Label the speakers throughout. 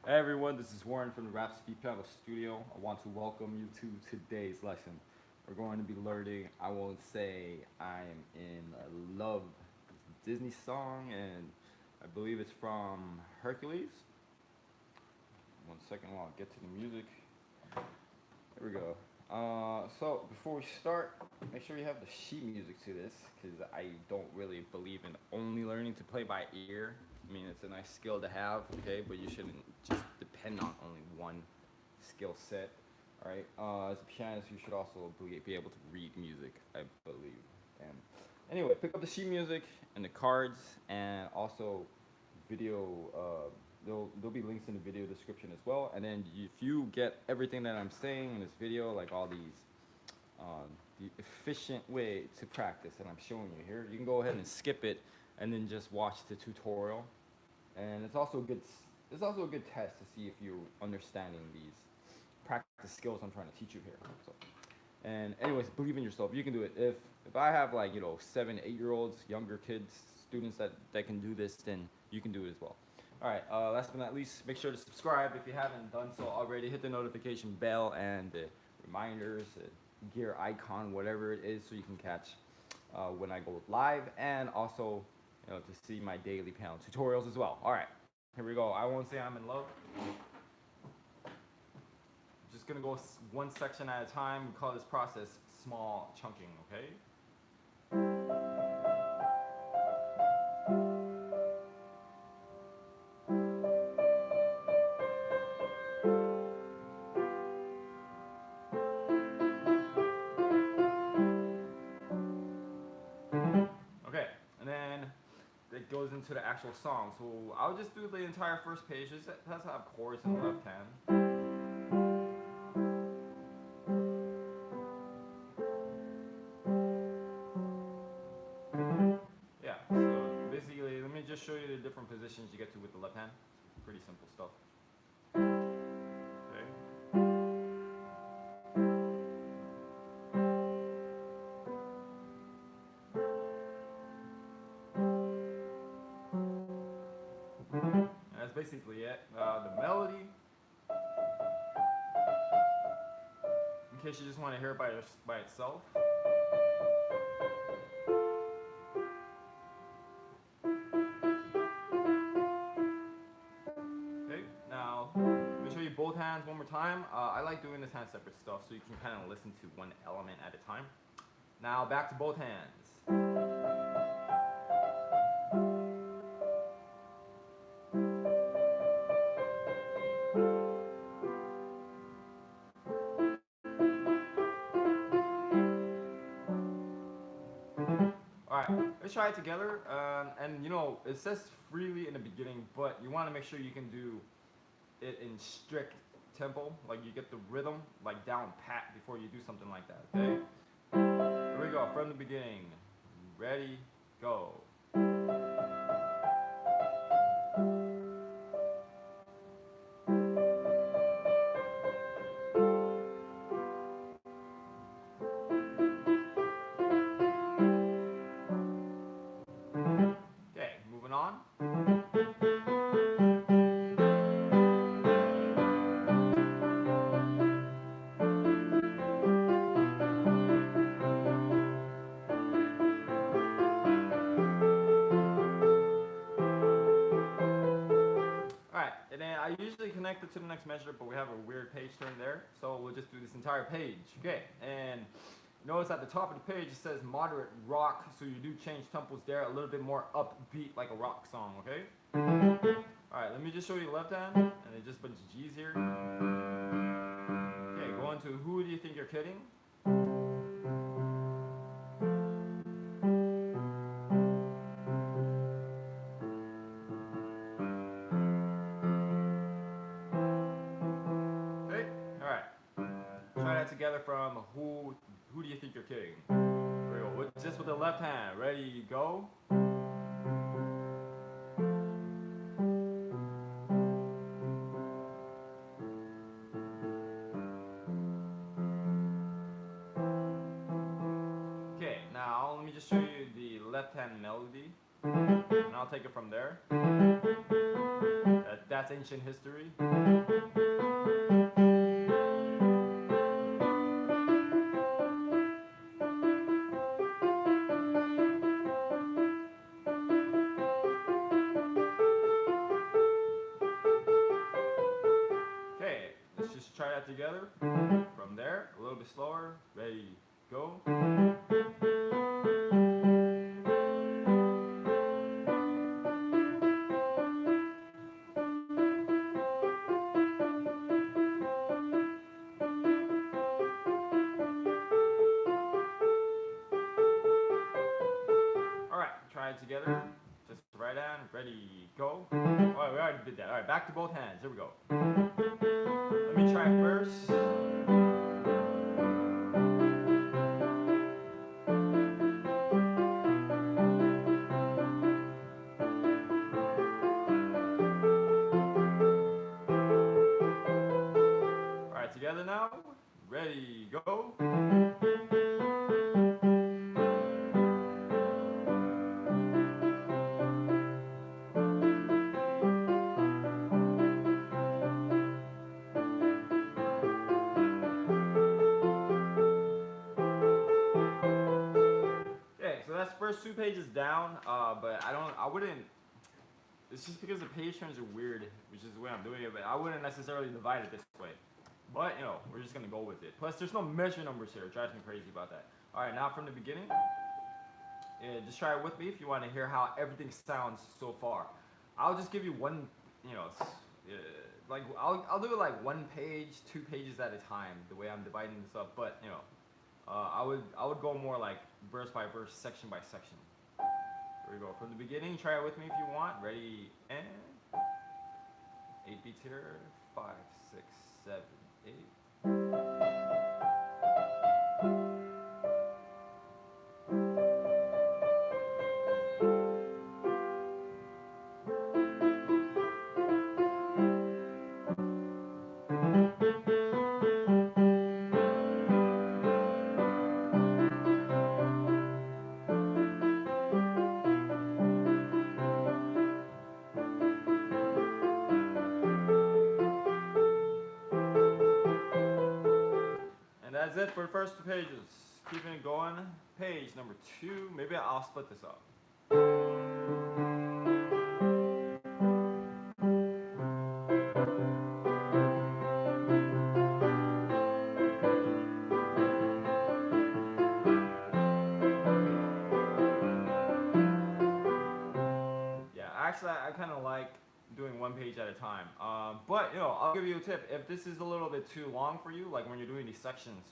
Speaker 1: Hey everyone, this is Warren from the Rhapsody Piano Studio. I want to welcome you to today's lesson. We're going to be learning I Won't Say I'm in Love. It's a Disney song, and I believe it's from Hercules. One second while I get to the music. Here we go. So before we start, make sure you have the sheet music to this because I don't really believe in only learning to play by ear. I mean, it's a nice skill to have, okay, but you shouldn't just depend on only one skill set. All right. As a pianist, you should also be able to read music, I believe. And anyway, pick up the sheet music and the cards, and also video. There'll be links in the video description as well. And then if you get everything that I'm saying in this video, like all these, um, the efficient way to practice that I'm showing you here, you can go ahead and skip it, and then just watch the tutorial. And it's also a good test to see if you're understanding these practice skills I'm trying to teach you here. So, and anyways, believe in yourself. You can do it. If I have like 7, 8 year olds, younger kids, students that can do this, then you can do it as well. All right. Last but not least, make sure to subscribe if you haven't done so already. Hit the notification bell and the reminders, gear icon, whatever it is, so you can catch when I go live, and also to see my daily piano tutorials as well. All right. Here we go. I Won't Say I'm in Love. Just gonna go one section at a time. We call this process small chunking, okay? Okay, and then it goes into the actual song. So I'll just do the entire first page. It has to have chords in the left hand. Yeah, so basically, let me just show you the different positions you get to with the left hand. Pretty simple stuff. Okay. And that's basically it. The melody, in case you just want to hear it by itself. Okay, now let me show you both hands one more time. I like doing this hand separate stuff so you can kind of listen to one element at a time. Now back to both hands. Alright, let's try it together. And it says freely in the beginning, but you want to make sure you can do it in strict tempo. Like you get the rhythm like down pat before you do something like that, okay? Here we go, from the beginning. Ready, go. Okay, moving on. Alright, and then I usually connect it to the next measure, but we have a weird page turn there, so we'll just do this entire page. Okay, and notice at the top of the page it says moderate rock, so you do change tempos there, a little bit more upbeat like a rock song, okay? Alright, let me just show you the left hand, and then just a bunch of G's here. Okay, going to Who Do You Think You're Kidding? Okay, alright. Try that together from Who Do You Think You're Kidding? Here we go, just with the left hand. Ready, go. Okay, now let me just show you the left hand melody, and I'll take it from there. that's ancient history. Okay, let's just try that together. From there, a little bit slower. Ready, go. Alright, try it together. Just right hand, ready, go. Alright, we already did that. Alright, back to both hands. Here we go. Let me try first. Alright, together now. Ready, go. Okay, so that's first 2 pages down, but I wouldn't, it's just because the page turns are weird, which is the way I'm doing it, but I wouldn't necessarily divide it this way. But, you know, we're just going to go with it. Plus, there's no measure numbers here. It drives me crazy about that. Alright, now from the beginning, just try it with me if you want to hear how everything sounds so far. I'll just give you one, you know, like, I'll do it like 1 page, 2 pages at a time, the way I'm dividing this up. But, you know, I would go more like verse by verse, section by section. Here we go. From the beginning, try it with me if you want. Ready, and 8 beats here. 5, 6, 7, 8. And that's it for the first 2 pages. Keeping it going. Page number 2. Maybe I'll split this up. Yeah, actually, I kind of like doing 1 page at a time. But, you know, I'll give you a tip. If this is a little bit too long for you, like when you're doing these sections,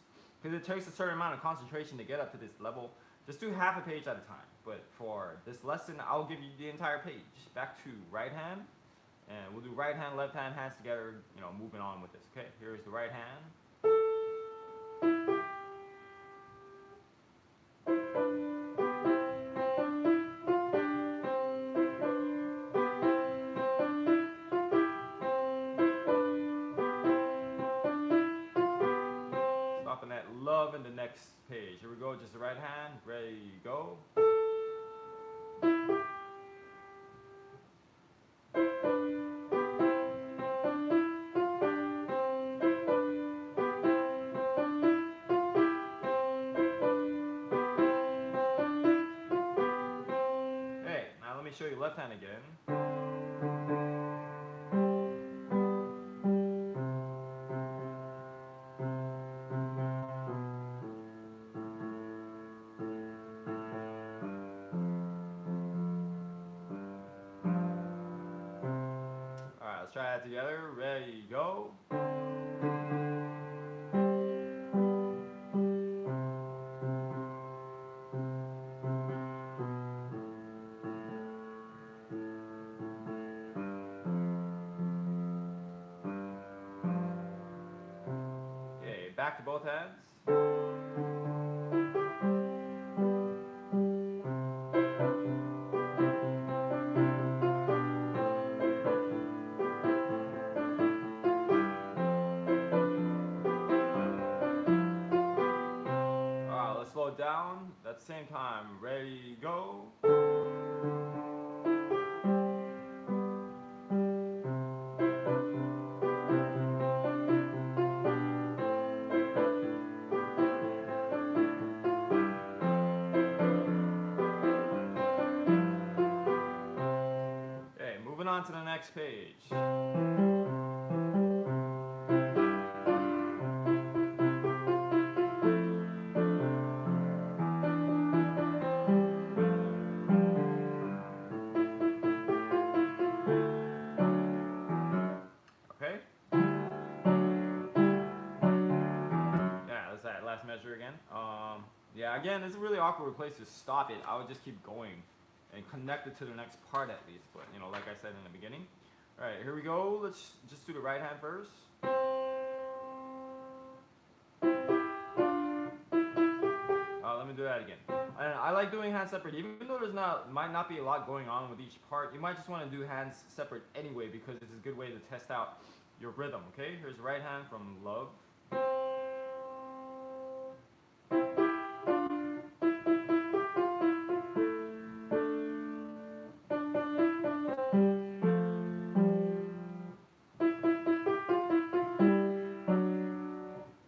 Speaker 1: because it takes a certain amount of concentration to get up to this level, just do half a page at a time. But for this lesson, I'll give you the entire page. Back to right hand, and we'll do right hand, left hand, hands together, you know, moving on with this. Okay, here's the right hand. Stopping at love in the next page. Here we go, just the right hand, ready, go. Hey, now let me show you left hand again. Alright, let's try that together. Ready, go. Okay, back to both hands. Alright, let's slow it down. At the same time, ready, go. next page. Okay? Yeah, that's that last measure again. Yeah, again, it's a really awkward place to stop it. I would just keep going and connect it to the next part at least. But, you know, like I said in the beginning. All right, here we go. Let's just do the right hand first. Let me do that again. And I like doing hands separate, even though might not be a lot going on with each part. You might just want to do hands separate anyway because it's a good way to test out your rhythm. Okay, here's the right hand from love.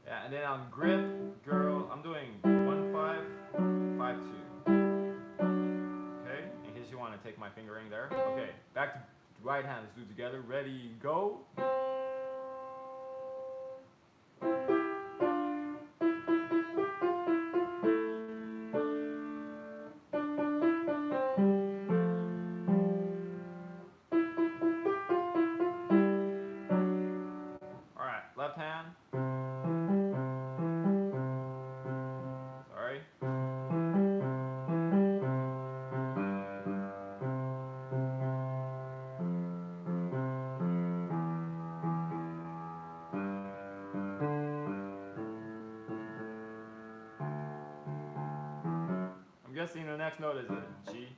Speaker 1: Yeah, and then on grip, girl, I'm doing 1-5, 5-2. Okay, in case you want to take my fingering there. Okay, back to right hand. Let's do it together. Ready, go. All right, left hand. Sorry. I'm guessing the next note is a G.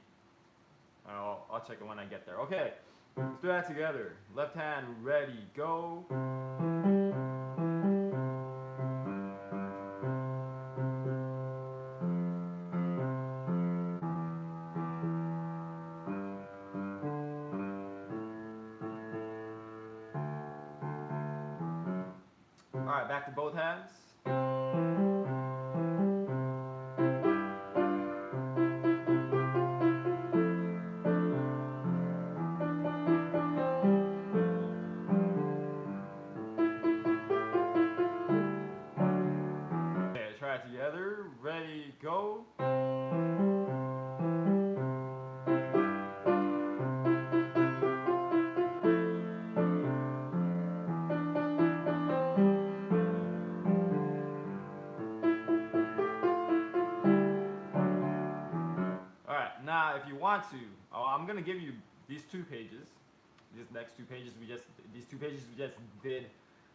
Speaker 1: I'll check it when I get there. Okay, let's do that together. Left hand, ready, go. All right, back to both hands. Okay, try it together. Ready, go. All right, now if you want to, I'm gonna give you these two pages. These two pages we just did.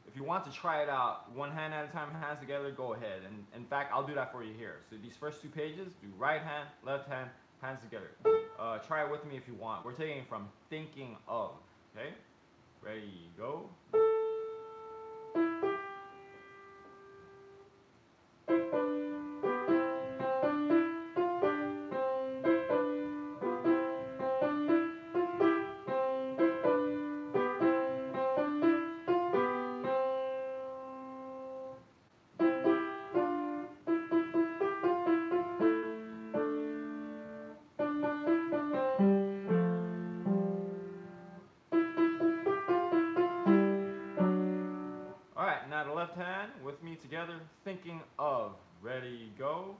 Speaker 1: If you want to try it out, one hand at a time, hands together, go ahead. And in fact, I'll do that for you here. So these first two pages, do right hand, left hand, hands together. Try it with me if you want. We're taking it from thinking of. Okay, ready, go. All right, now the left hand with me together, thinking of. Ready, go.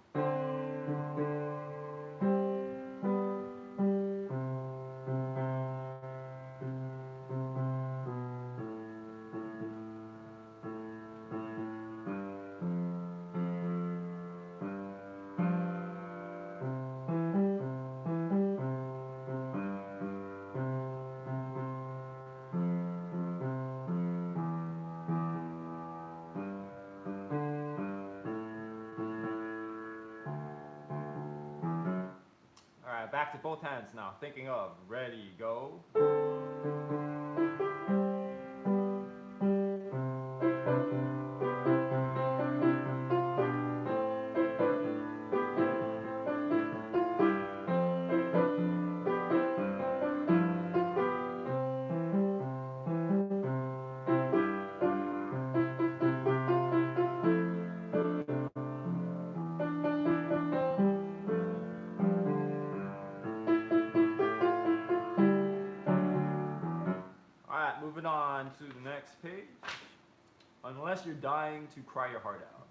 Speaker 1: All right, back to both hands now, thinking of. Ready, go. on to the next page. Unless you're dying to cry your heart out.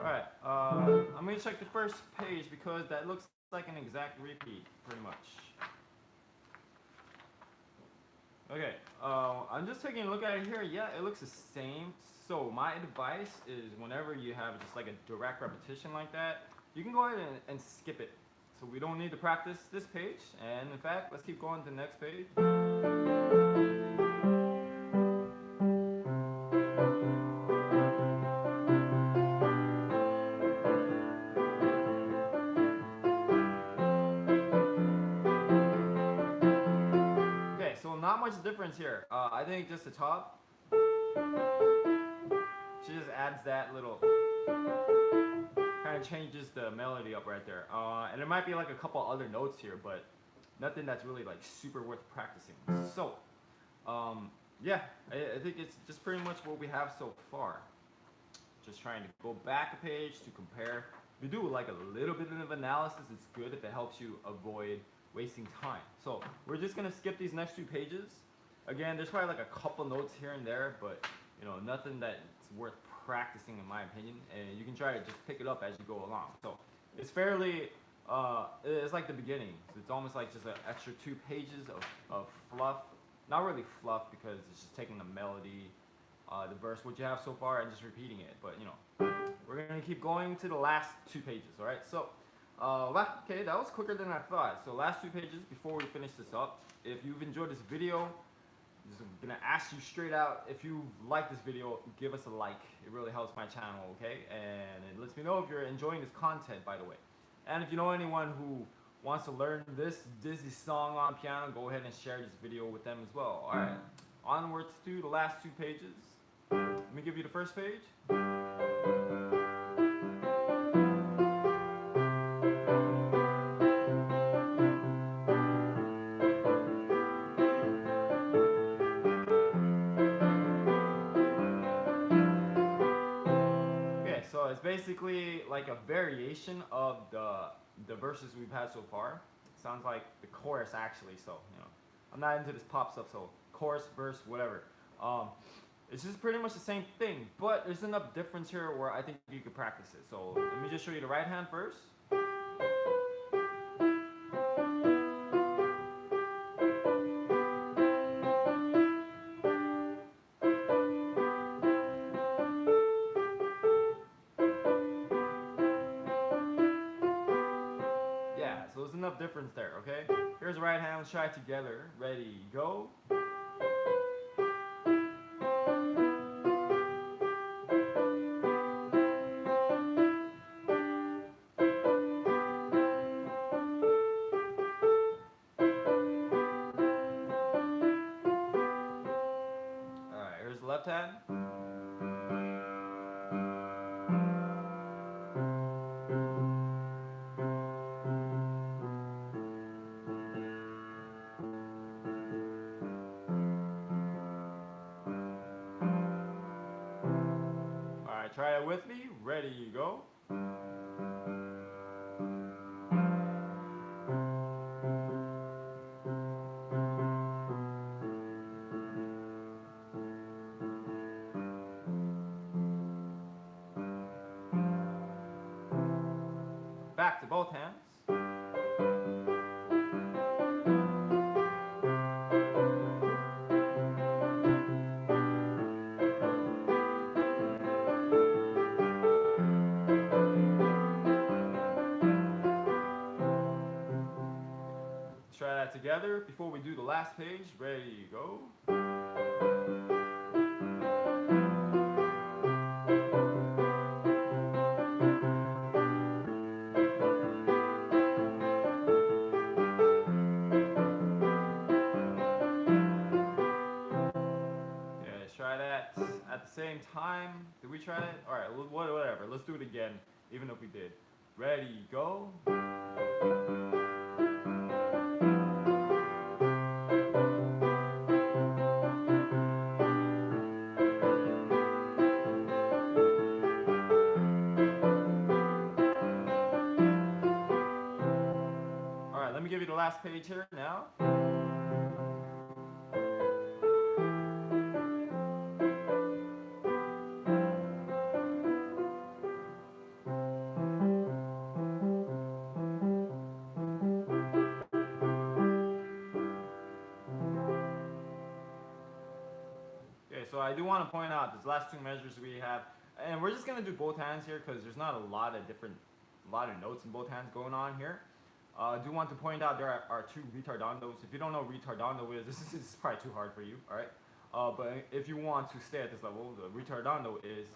Speaker 1: Alright, I'm going to check the first page because that looks like an exact repeat, pretty much. Okay, I'm just taking a look at it here. Yeah, it looks the same. So my advice is whenever you have just like a direct repetition like that, you can go ahead and skip it. So we don't need to practice this page. And in fact, let's keep going to the next page. Okay, so not much difference here. I think just the top. She just adds that little, kind of changes the melody up right there. And there might be like a couple other notes here, but nothing that's really like super worth practicing. So, yeah, I think it's just pretty much what we have so far. Just trying to go back a page to compare. If you do like a little bit of analysis, it's good if it helps you avoid wasting time. So we're just gonna skip these next two pages. Again, there's probably like a couple notes here and there, but you know, nothing that's worth practicing in my opinion, and you can try to just pick it up as you go along. So it's fairly, it's like the beginning. So it's almost like just an extra 2 pages of fluff. Not really fluff because it's just taking the melody, the verse, what you have so far, and just repeating it. But you know, we're gonna keep going to the last 2 pages, all right? So, okay, that was quicker than I thought. So last 2 pages before we finish this up. If you've enjoyed this video, I'm just gonna ask you straight out, if you like this video, give us a like. It really helps my channel, okay? And it lets me know if you're enjoying this content, by the way. And if you know anyone who wants to learn this Disney song on piano, go ahead and share this video with them as well. Alright, onwards to the last 2 pages. Let me give you the first page. It's basically like a variation of the verses we've had so far. It sounds like the chorus actually, so you know, I'm not into this pop stuff, so chorus, verse, whatever. It's just pretty much the same thing, but there's enough difference here where I think you could practice it. So let me just show you the right hand first. So there's enough difference there, okay? Here's the right hand, let's try it together. Ready, go. Alright, here's the left hand. Try it with me. Ready, go. Back to both hands. Try that together before we do the last page. Ready, go. Yeah, let's try that at the same time. Did we try that? All right, whatever. Let's do it again, even if we did. Ready, go. last page here now. Okay, so I do want to point out these last two measures we have, and we're just gonna do both hands here because there's not a lot of notes in both hands going on here. I do want to point out there are two retardandos. If you don't know what retardando is, this is probably too hard for you, all right? But if you want to stay at this level, the retardando is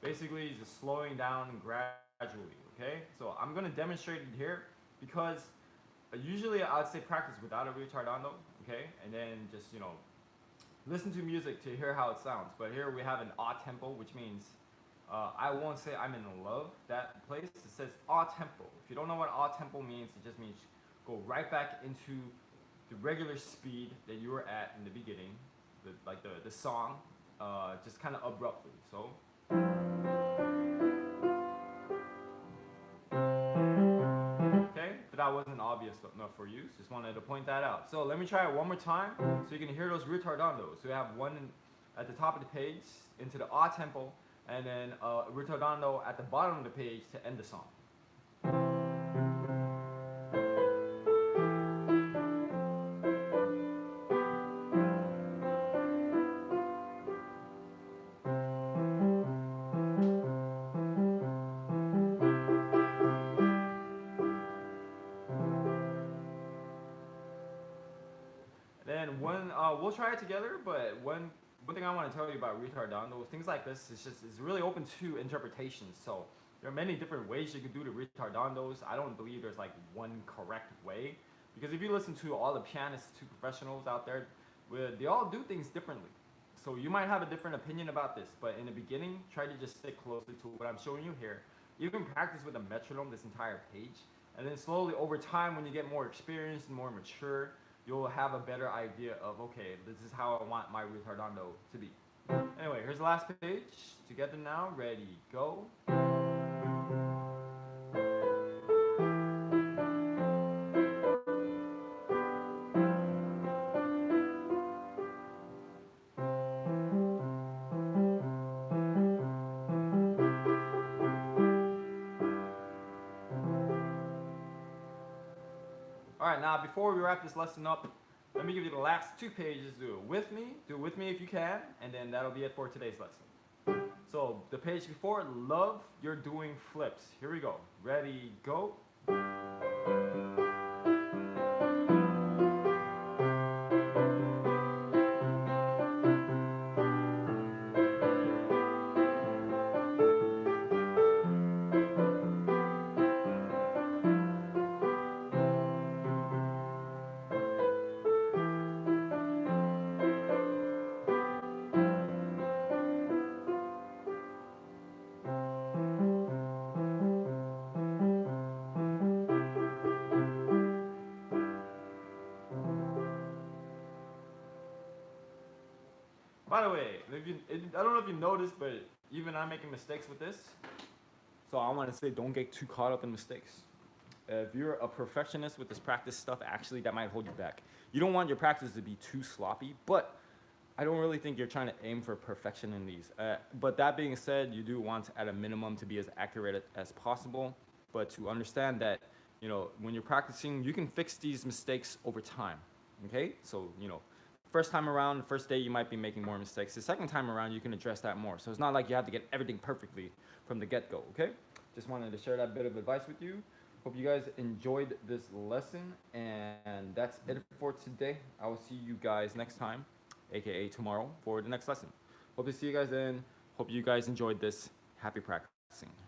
Speaker 1: basically just slowing down gradually, okay? So I'm gonna demonstrate it here because usually I'd say practice without a retardando, okay? And then just, listen to music to hear how it sounds. But here we have an a tempo, which means I won't say I'm in love that place. It says a tempo. If you don't know what a tempo means, it just means go right back into the regular speed that you were at in the beginning, the song, just kind of abruptly. So. Okay, but that wasn't obvious enough for you. Just wanted to point that out. So let me try it one more time so you can hear those retardandos. So we have one at the top of the page into the a tempo, and then retardando at the bottom of the page to end the song. Then we'll try it together, but one thing I want to tell you about retardando, things like this is really open to interpretation. So there are many different ways you can do the retardandos. I don't believe there's like one correct way, because if you listen to all the pianists, to professionals out there, they all do things differently. So you might have a different opinion about this, but in the beginning, try to just stick closely to what I'm showing you here. You can practice with a metronome this entire page, and then slowly over time, when you get more experienced and more mature, you'll have a better idea of, okay, this is how I want my retardando to be. Anyway, here's the last page. Together now, ready, go. All right, now before we wrap this lesson up, let me give you the last two pages. Do it with me if you can, and then that'll be it for today's lesson. So the page before, love you're doing flips. Here we go. Ready, go. By the way, I don't know if you noticed, but even I'm making mistakes with this. So I want to say, don't get too caught up in mistakes. If you're a perfectionist with this practice stuff, actually that might hold you back. You don't want your practice to be too sloppy, but I don't really think you're trying to aim for perfection in these. But that being said, you do want at a minimum to be as accurate as possible, but to understand that, when you're practicing, you can fix these mistakes over time, okay? So, first time around, the first day, you might be making more mistakes. The second time around, you can address that more. So it's not like you have to get everything perfectly from the get-go, okay? Just wanted to share that bit of advice with you. Hope you guys enjoyed this lesson, and that's it for today. I will see you guys next time, aka tomorrow, for the next lesson. Hope to see you guys then. Hope you guys enjoyed this. Happy practicing.